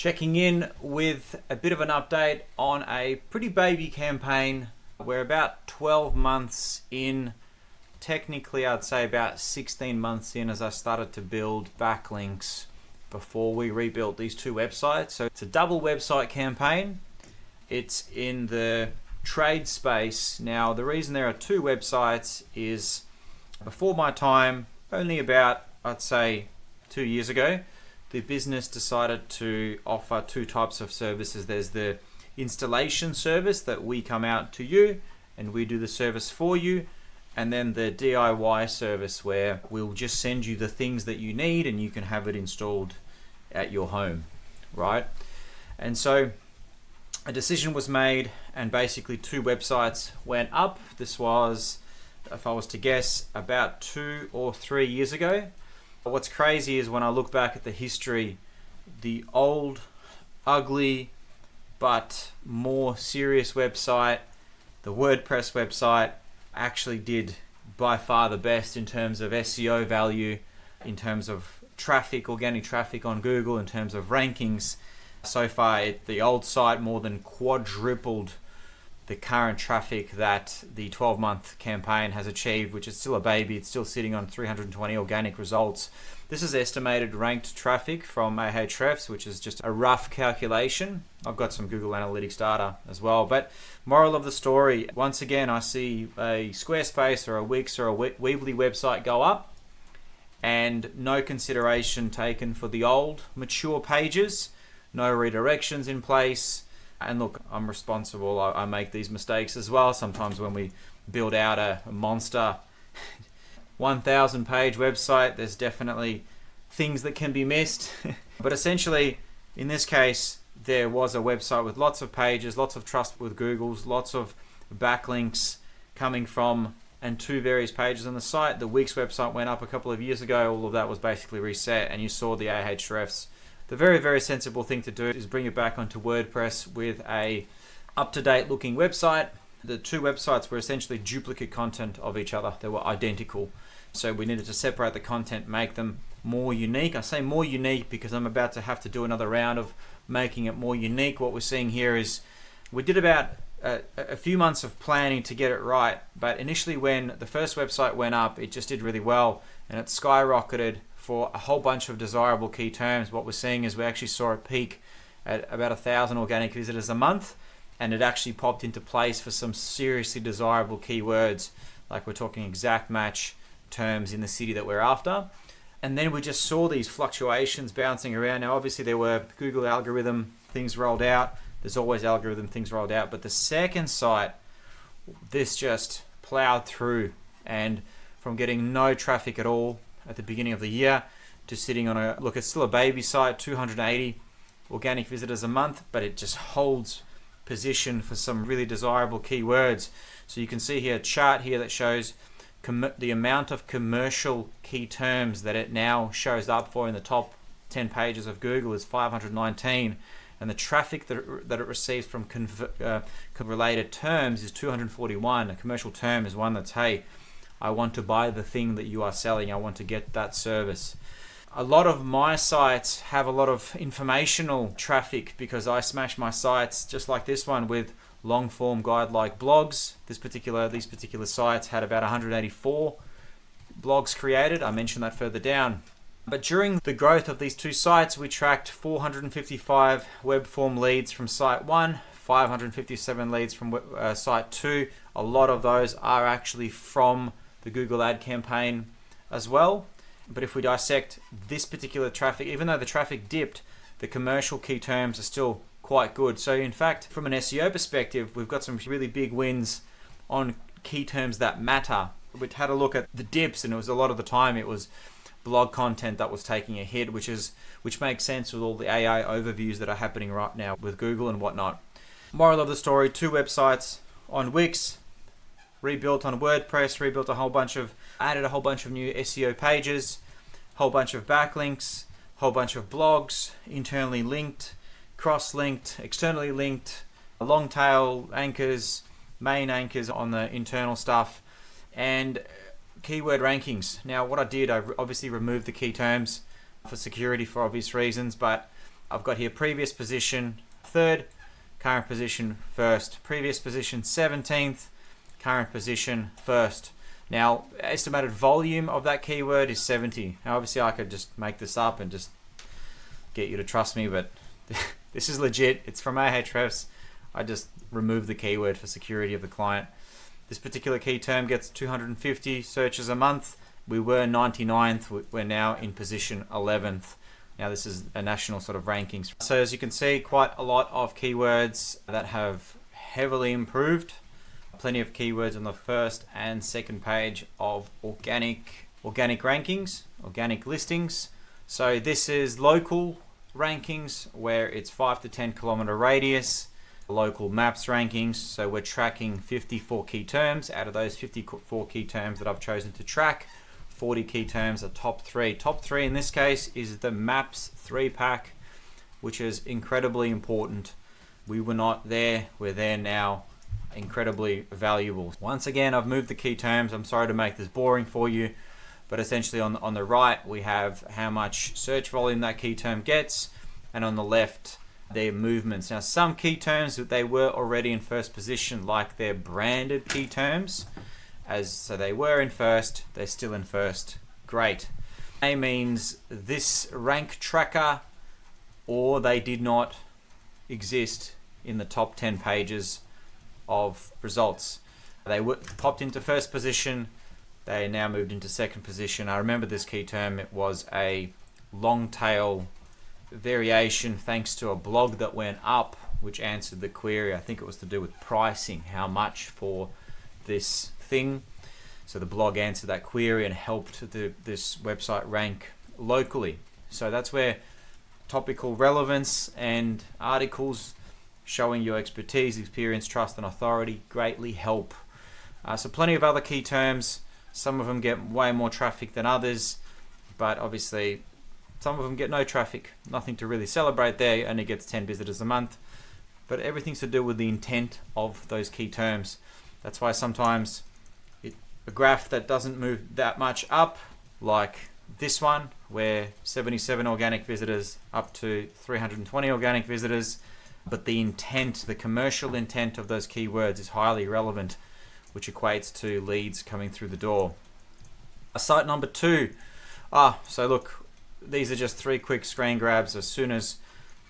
Checking in with a bit of an update on a pretty baby campaign. We're about 12 months in. Technically, I'd say about 16 months in as I started to build backlinks before we rebuilt these two websites. So it's a double website campaign. It's in the trade space. Now, the reason there are two websites is before my time, only about, I'd say, 2 years ago, the business decided to offer two types of services. There's the installation service that we come out to you and we do the service for you. And then the DIY service where we'll just send you the things that you need and you can have it installed at your home, right? And so a decision was made and basically two websites went up. This was, if I was to guess, about 2 or 3 years ago. What's crazy is when I look back at the history, the old, ugly, but more serious website, the WordPress website, actually did by far the best in terms of SEO value, in terms of traffic, organic traffic on Google, in terms of rankings. So far, the old site more than quadrupled the current traffic that the 12-month campaign has achieved, which is still a baby. It's still sitting on 320 organic results. This is estimated ranked traffic from Ahrefs, which is just a rough calculation. I've got some Google Analytics data as well. But moral of the story, once again, I see a Squarespace or a Wix or a Weebly website go up and no consideration taken for the old, mature pages, no redirections in place. And look, I'm responsible. I make these mistakes as well. Sometimes when we build out a monster 1,000 page website, there's definitely things that can be missed. But essentially, in this case, there was a website with lots of pages, lots of trust with Google's, lots of backlinks coming from and two various pages on the site. The Wix website went up a couple of years ago. All of that was basically reset and you saw the Ahrefs. The very, very sensible thing to do is bring it back onto WordPress with a up-to-date looking website. The two websites were essentially duplicate content of each other. They were identical. So we needed to separate the content, make them more unique. I say more unique because I'm about to have to do another round of making it more unique. What we're seeing here is we did about a few months of planning to get it right. But initially when the first website went up, it just did really well and it skyrocketed for a whole bunch of desirable key terms. What we're seeing is we actually saw a peak at about 1,000 organic visitors a month, and it actually popped into place for some seriously desirable keywords, like we're talking exact match terms in the city that we're after. And then we just saw these fluctuations bouncing around. Now obviously there were Google algorithm things rolled out. There's always algorithm things rolled out, but the second site, this just plowed through, and from getting no traffic at all at the beginning of the year to sitting on a, look, it's still a baby site, 280 organic visitors a month, but it just holds position for some really desirable keywords. So you can see here a chart here that shows the amount of commercial key terms that it now shows up for in the top 10 pages of Google is 519, and the traffic that it receives from related terms is 241. A commercial term is one that's, hey, I want to buy the thing that you are selling. I want to get that service. A lot of my sites have a lot of informational traffic because I smash my sites just like this one with long form guide-like blogs. These particular sites had about 184 blogs created. I mentioned that further down. But during the growth of these two sites, we tracked 455 web form leads from site 1, 557 leads from site 2. A lot of those are actually from the Google ad campaign as well. But if we dissect this particular traffic, even though the traffic dipped, the commercial key terms are still quite good. So in fact, from an SEO perspective, we've got some really big wins on key terms that matter. We had a look at the dips, and it was a lot of the time it was blog content that was taking a hit, which makes sense with all the AI overviews that are happening right now with Google and whatnot. Moral of the story, two websites on Wix, rebuilt on WordPress, added a whole bunch of new SEO pages, whole bunch of backlinks, whole bunch of blogs, internally linked, cross-linked, externally linked, long tail anchors, main anchors on the internal stuff, and keyword rankings. Now what I did, I obviously removed the key terms for security for obvious reasons, but I've got here previous position 3rd, current position 1st, previous position 17th, current position 1st. Now, estimated volume of that keyword is 70. Now, obviously I could just make this up and just get you to trust me, but this is legit. It's from Ahrefs. I just remove the keyword for security of the client. This particular key term gets 250 searches a month. We were 99th. We're now in position 11th. Now this is a national sort of rankings. So as you can see, quite a lot of keywords that have heavily improved. Plenty of keywords on the first and second page of organic rankings, organic listings. So this is local rankings where it's 5 to 10 kilometer radius. Local maps rankings, so we're tracking 54 key terms. Out of those 54 key terms that I've chosen to track, 40 key terms are top 3. Top 3 in this case is the maps 3-pack, which is incredibly important. We were not there, we're there now. Incredibly valuable. Once again, I've moved the key terms. I'm sorry to make this boring for you, but essentially on the right we have how much search volume that key term gets, and on the left their movements. Now some key terms that they were already in first position, like their branded key terms, so they were in first, they're still in first. Great. A means this rank tracker, or they did not exist in the top 10 pages of results. They popped into first position, they now moved into second position. I remember this key term, it was a long tail variation thanks to a blog that went up which answered the query. I think it was to do with pricing, how much for this thing. So the blog answered that query and helped this website rank locally. So that's where topical relevance and articles showing your expertise, experience, trust and authority greatly help. So plenty of other key terms. Some of them get way more traffic than others, but obviously some of them get no traffic, nothing to really celebrate there, only gets 10 visitors a month. But everything's to do with the intent of those key terms. That's why sometimes a graph that doesn't move that much up, like this one, where 77 organic visitors up to 320 organic visitors, but the intent, the commercial intent of those keywords is highly relevant, which equates to leads coming through the door. Site number 2. So look, these are just 3 quick screen grabs. As soon as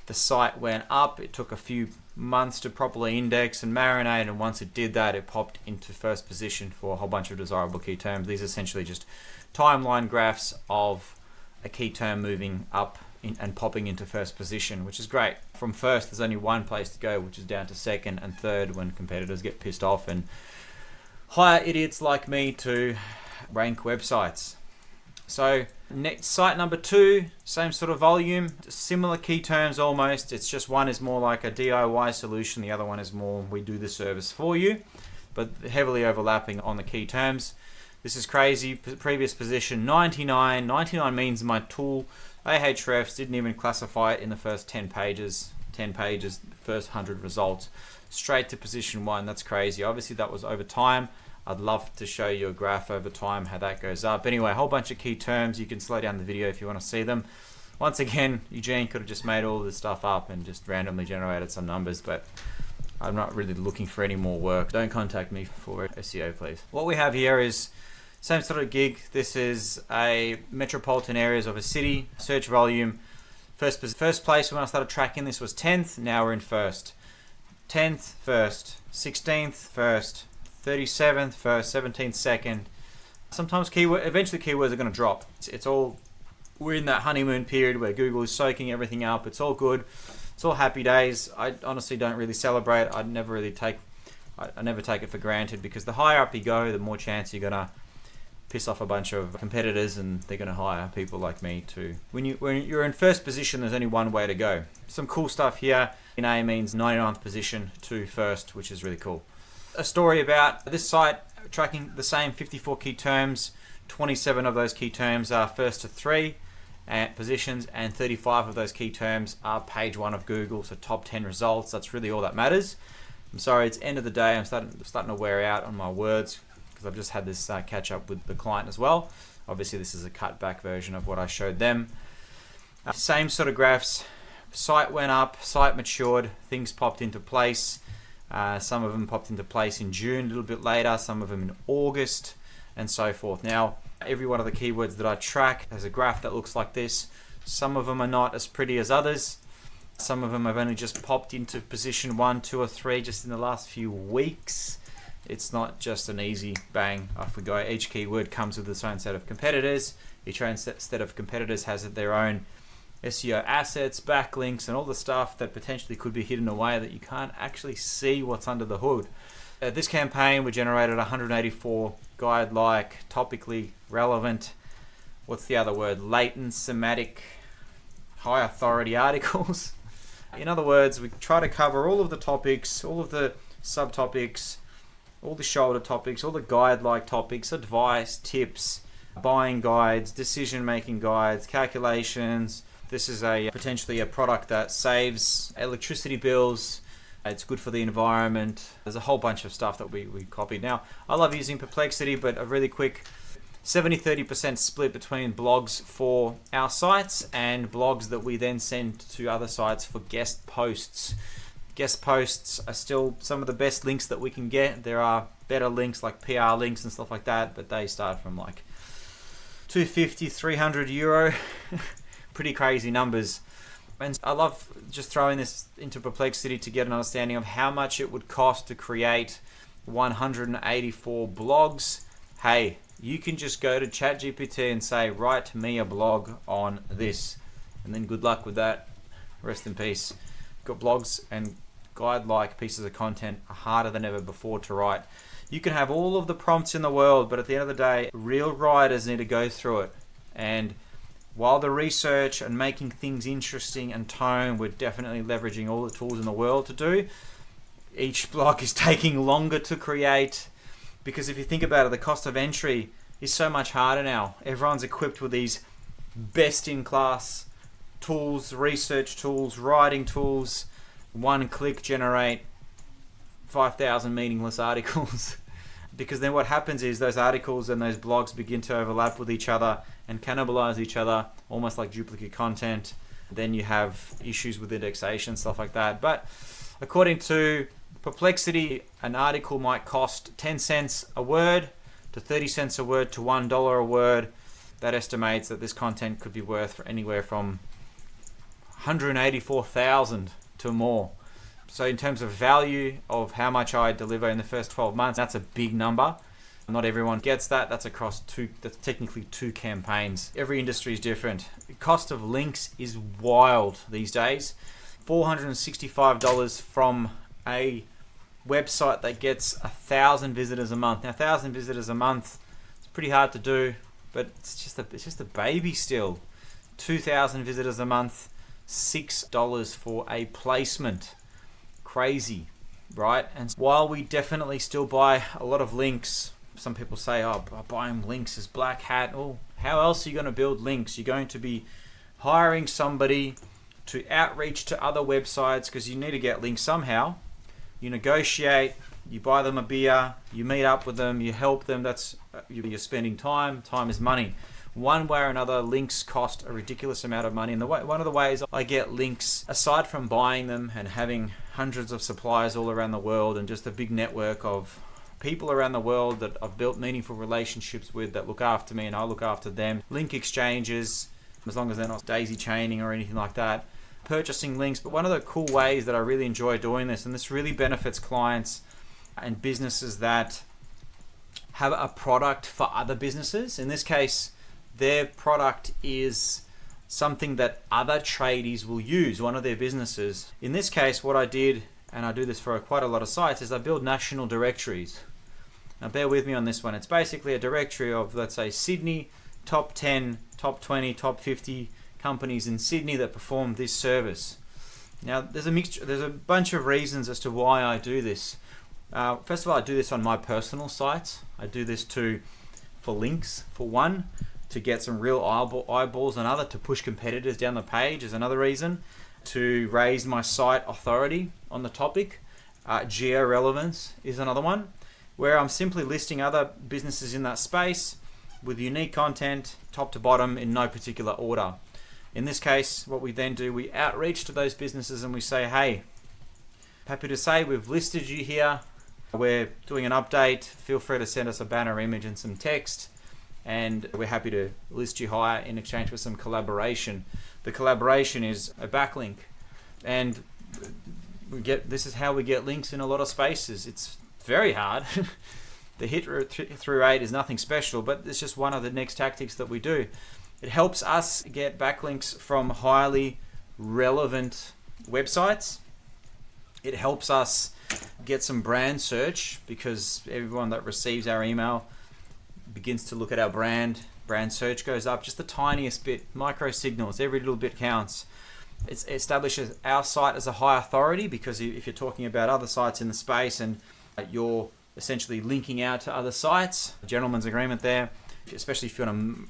the site went up, it took a few months to properly index and marinate, and once it did that, it popped into first position for a whole bunch of desirable key terms. These are essentially just timeline graphs of a key term moving up and popping into first position, which is great. From first, there's only one place to go, which is down to second and third when competitors get pissed off and hire idiots like me to rank websites. So next, site number 2, same sort of volume, similar key terms almost. It's just one is more like a DIY solution, the other one is more we do the service for you, but heavily overlapping on the key terms. This is crazy. Previous position 99. 99 means my tool Ahrefs didn't even classify it in the first 10 pages, first 100 results, straight to position 1. That's crazy. Obviously that was over time. I'd love to show you a graph over time, how that goes up. Anyway, a whole bunch of key terms. You can slow down the video if you want to see them. Once again, Eugene could have just made all this stuff up and just randomly generated some numbers, but I'm not really looking for any more work. Don't contact me for SEO, please. What we have here is same sort of gig. This is a metropolitan areas of a city. Search volume. First place when I started tracking this was 10th. Now we're in first. 10th, first. 16th, first. 37th, first. 17th, second. Sometimes eventually keywords are going to drop. We're in that honeymoon period where Google is soaking everything up. It's all good. It's all happy days. I honestly don't really celebrate. I never take it for granted, because the higher up you go, the more chance you're gonna piss off a bunch of competitors, and they're gonna hire people like me too. When you're in first position, there's only one way to go. Some cool stuff here. In A means 99th position to first, which is really cool. A story about this site tracking the same 54 key terms. 27 of those key terms are first to 3 positions, and 35 of those key terms are page 1 of Google, so top 10 results. That's really all that matters. I'm sorry, it's end of the day. I'm starting to wear out on my words, because I've just had this catch up with the client as well. Obviously this is a cut back version of what I showed them. Same sort of graphs, site went up, site matured, things popped into place. Some of them popped into place in June, a little bit later, some of them in August, and so forth. Now, every one of the keywords that I track has a graph that looks like this. Some of them are not as pretty as others. Some of them have only just popped into position 1, 2, or 3 just in the last few weeks. It's not just an easy bang, off we go. Each keyword comes with its own set of competitors. Each own set of competitors has their own SEO assets, backlinks, and all the stuff that potentially could be hidden away that you can't actually see what's under the hood. This campaign, we generated 184 guide-like, topically relevant, what's the other word, latent, semantic, high authority articles. In other words, we try to cover all of the topics, all of the subtopics, all the shoulder topics, all the guide-like topics, advice, tips, buying guides, decision-making guides, calculations. This is potentially a product that saves electricity bills. It's good for the environment. There's a whole bunch of stuff that we copied. Now, I love using Perplexity, but a really quick 70-30% split between blogs for our sites and blogs that we then send to other sites for guest posts. Guest posts are still some of the best links that we can get. There are better links like PR links and stuff like that, but they start from like 250, 300 euro. Pretty crazy numbers. And I love just throwing this into Perplexity to get an understanding of how much it would cost to create 184 blogs. Hey, you can just go to ChatGPT and say, write me a blog on this. And then good luck with that. Rest in peace. Got blogs and guide-like pieces of content are harder than ever before to write. You can have all of the prompts in the world, but at the end of the day, real writers need to go through it. And while the research and making things interesting and tone, we're definitely leveraging all the tools in the world to do. Each blog is taking longer to create because if you think about it, the cost of entry is so much harder now. Everyone's equipped with these best-in-class tools, research tools, writing tools. One click generate 5,000 meaningless articles. Because then what happens is those articles and those blogs begin to overlap with each other and cannibalize each other, almost like duplicate content. Then you have issues with indexation, stuff like that. But according to Perplexity, an article might cost 10 cents a word to 30 cents a word to $1 a word. That estimates that this content could be worth anywhere from 184,000 to more. So in terms of value of how much I deliver in the first 12 months, that's a big number. Not everyone gets that. That's technically two campaigns. Every industry is different. The cost of links is wild these days. $465 from a website that gets 1,000 visitors a month. Now 1,000 visitors a month, it's pretty hard to do, but it's just a baby still. 2,000 visitors a month, $6 for a placement. Crazy, right? And while we definitely still buy a lot of links, some people say, oh, buying links is black hat. Oh, how else are you going to build links? You're going to be hiring somebody to outreach to other websites because you need to get links somehow. You negotiate, you buy them a beer, you meet up with them, you help them. You're spending time. Time is money. One way or another, links cost a ridiculous amount of money. And one of the ways I get links, aside from buying them and having hundreds of suppliers all around the world and just a big network of people around the world that I've built meaningful relationships with that look after me and I look after them. Link exchanges, as long as they're not daisy chaining or anything like that. Purchasing links. But one of the cool ways that I really enjoy doing this, and this really benefits clients and businesses that have a product for other businesses. In this case, their product is something that other tradies will use, one of their businesses. In this case, what I did, and I do this for quite a lot of sites, is I build national directories. Now bear with me on this one. It's basically a directory of, let's say, Sydney, top 10, top 20, top 50 companies in Sydney that perform this service. Now there's a bunch of reasons as to why I do this. First of all, I do this on my personal sites. I do this for links, for one, to get some real eyeballs, another to push competitors down the page is another reason, to raise my site authority on the topic. Geo-relevance is another one, where I'm simply listing other businesses in that space with unique content, top to bottom, in no particular order. In this case, what we then do, we outreach to those businesses and we say, hey, happy to say we've listed you here. We're doing an update. Feel free to send us a banner image and some text, and we're happy to list you higher in exchange for some collaboration. The collaboration is a backlink, and this is how we get links in a lot of spaces. It's very hard. The hit through rate is nothing special, but it's just one of the next tactics that we do. It helps us get backlinks from highly relevant websites. It helps us get some brand search, because everyone that receives our email begins to look at our brand. Brand search goes up just the tiniest bit, micro signals, every little bit counts. It establishes our site as a high authority, because if you're talking about other sites in the space and you're essentially linking out to other sites, a gentleman's agreement there, especially if you want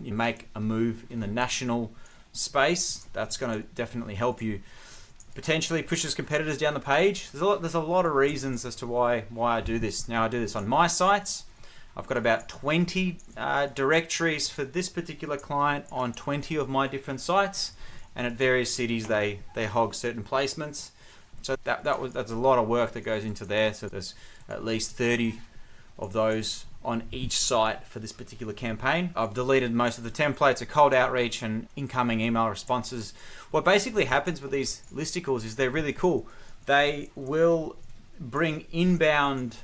to make a move in the national space, that's going to definitely help you. Potentially pushes competitors down the page. There's a lot of reasons as to why I do this. Now, I do this on my sites. I've got about 20 directories for this particular client on 20 of my different sites, and at various cities they hog certain placements. So that's a lot of work that goes into there. So there's at least 30 of those on each site for this particular campaign. I've deleted most of the templates, a cold outreach and incoming email responses. What basically happens with these listicles is they're really cool. They will bring inbound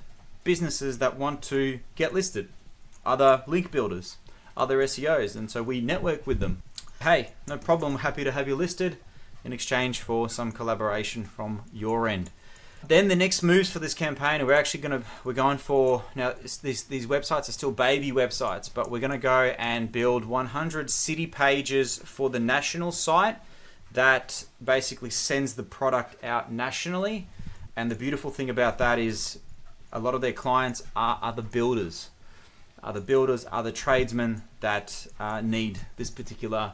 businesses that want to get listed, other link builders, other SEOs, and so we network with them. Hey, no problem, happy to have you listed in exchange for some collaboration from your end. Then the next moves for this campaign, we're going for, now these websites are still baby websites, but we're going to go and build 100 city pages for the national site that basically sends the product out nationally. And the beautiful thing about that is a lot of their clients are other builders, are the tradesmen that need this particular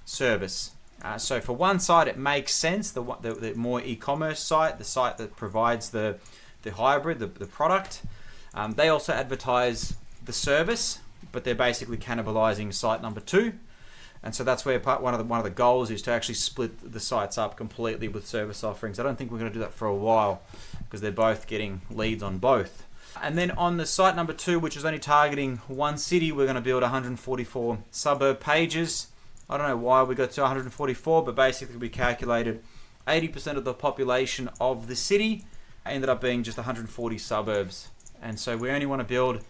service. So for one site, it makes sense, the more e-commerce site, the site that provides the hybrid, the product. They also advertise the service, but they're basically cannibalizing site number 2. And so that's where one of the goals is to actually split the sites up completely with service offerings. I don't think we're going to do that for a while, because they're both getting leads on both. And then on the site number 2, which is only targeting one city, we're going to build 144 suburb pages. I don't know why we got to 144, but basically we calculated 80% of the population of the city ended up being just 140 suburbs. And so we only want to build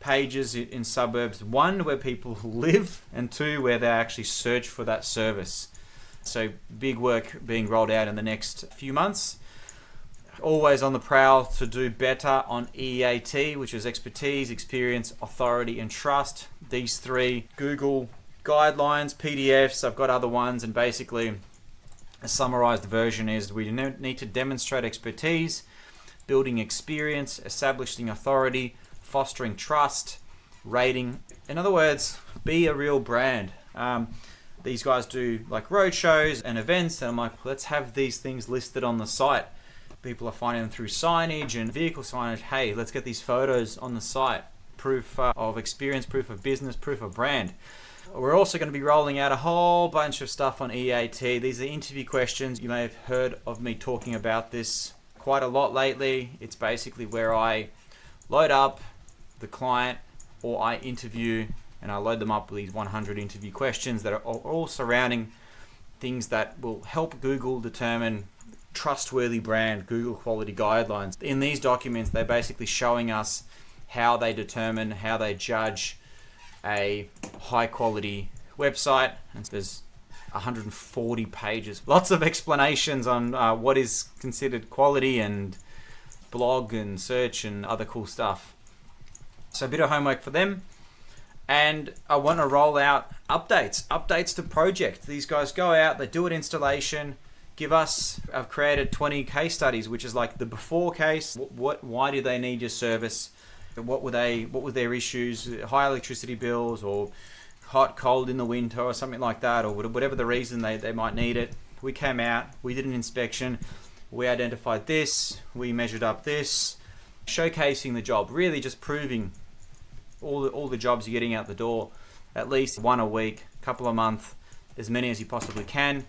pages in suburbs, 1, where people live, and 2, where they actually search for that service. So big work being rolled out in the next few months. Always on the prowl to do better on EAT, which is expertise, experience, authority, and trust. These 3 Google guidelines, PDFs, I've got other ones, and basically a summarized version is we need to demonstrate expertise, building experience, establishing authority, fostering trust, rating. In other words, be a real brand. These guys do like road shows and events, and I'm like, let's have these things listed on the site. People are finding them through signage and vehicle signage. Hey, let's get these photos on the site. Proof of experience, proof of business, proof of brand. We're also going to be rolling out a whole bunch of stuff on EAT. These are interview questions. You may have heard of me talking about this quite a lot lately. It's basically where I load up the client, or I interview, and I load them up with these 100 interview questions that are all surrounding things that will help Google determine trustworthy brand, Google quality guidelines. In these documents, they're basically showing us how they determine, how they judge a high quality website. And there's 140 pages, lots of explanations on what is considered quality, and blog and search and other cool stuff. So a bit of homework for them. And I want to roll out updates to project. These guys go out, they do an installation, I've created 20 case studies, which is like the before case. Why do they need your service? What were their issues? High electricity bills, or hot, cold in the winter, or something like that, or whatever the reason they might need it. We came out, we did an inspection, we identified this, we measured up this, showcasing the job, really just proving all the jobs you're getting out the door, at least one a week, couple a month, as many as you possibly can.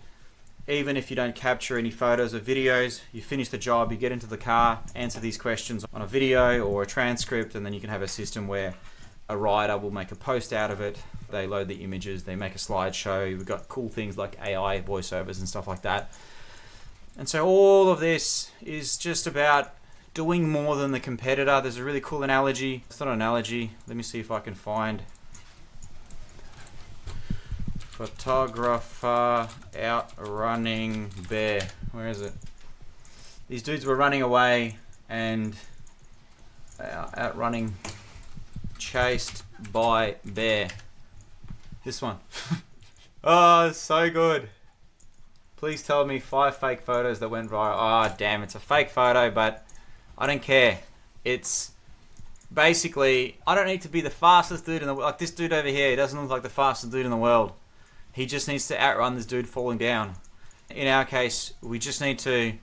Even if you don't capture any photos or videos, you finish the job, you get into the car, answer these questions on a video or a transcript, and then you can have a system where a writer will make a post out of it. They load the images, they make a slideshow. We've got cool things like AI voiceovers and stuff like that. And so all of this is just about doing more than the competitor. There's a really cool analogy. It's not an analogy. Let me see if I can find. Photographer outrunning bear. Where is it? These dudes were running away and outrunning, chased by bear. This one. Oh, it's so good. Please tell me 5 fake photos that went viral. Oh, damn, it's a fake photo, but I don't care. It's basically, I don't need to be the fastest dude in the world. Like this dude over here, he doesn't look like the fastest dude in the world. He just needs to outrun this dude falling down. In our case, we just need to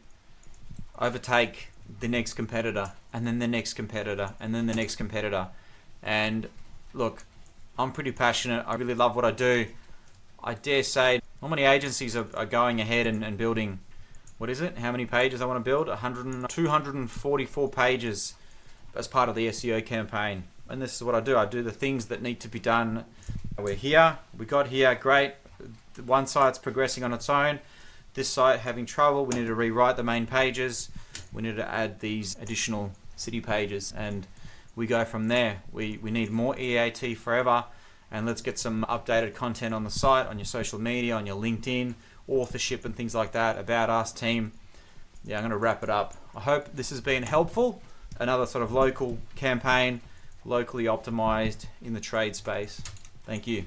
overtake the next competitor, and then the next competitor, and then the next competitor. And look, I'm pretty passionate. I really love what I do. I dare say, how many agencies are going ahead and building, what is it? How many pages I want to build? 244 pages as part of the SEO campaign. And this is what I do. I do the things that need to be done. We're here. We got here. Great. One site's progressing on its own. This site having trouble. We need to rewrite the main pages. We need to add these additional city pages, and we go from there. We need more EAT forever, and let's get some updated content on the site, on your social media, on your LinkedIn, authorship and things like that, about us team. Yeah, I'm going to wrap it up. I hope this has been helpful. Another sort of local campaign, locally optimized in the trade space. Thank you.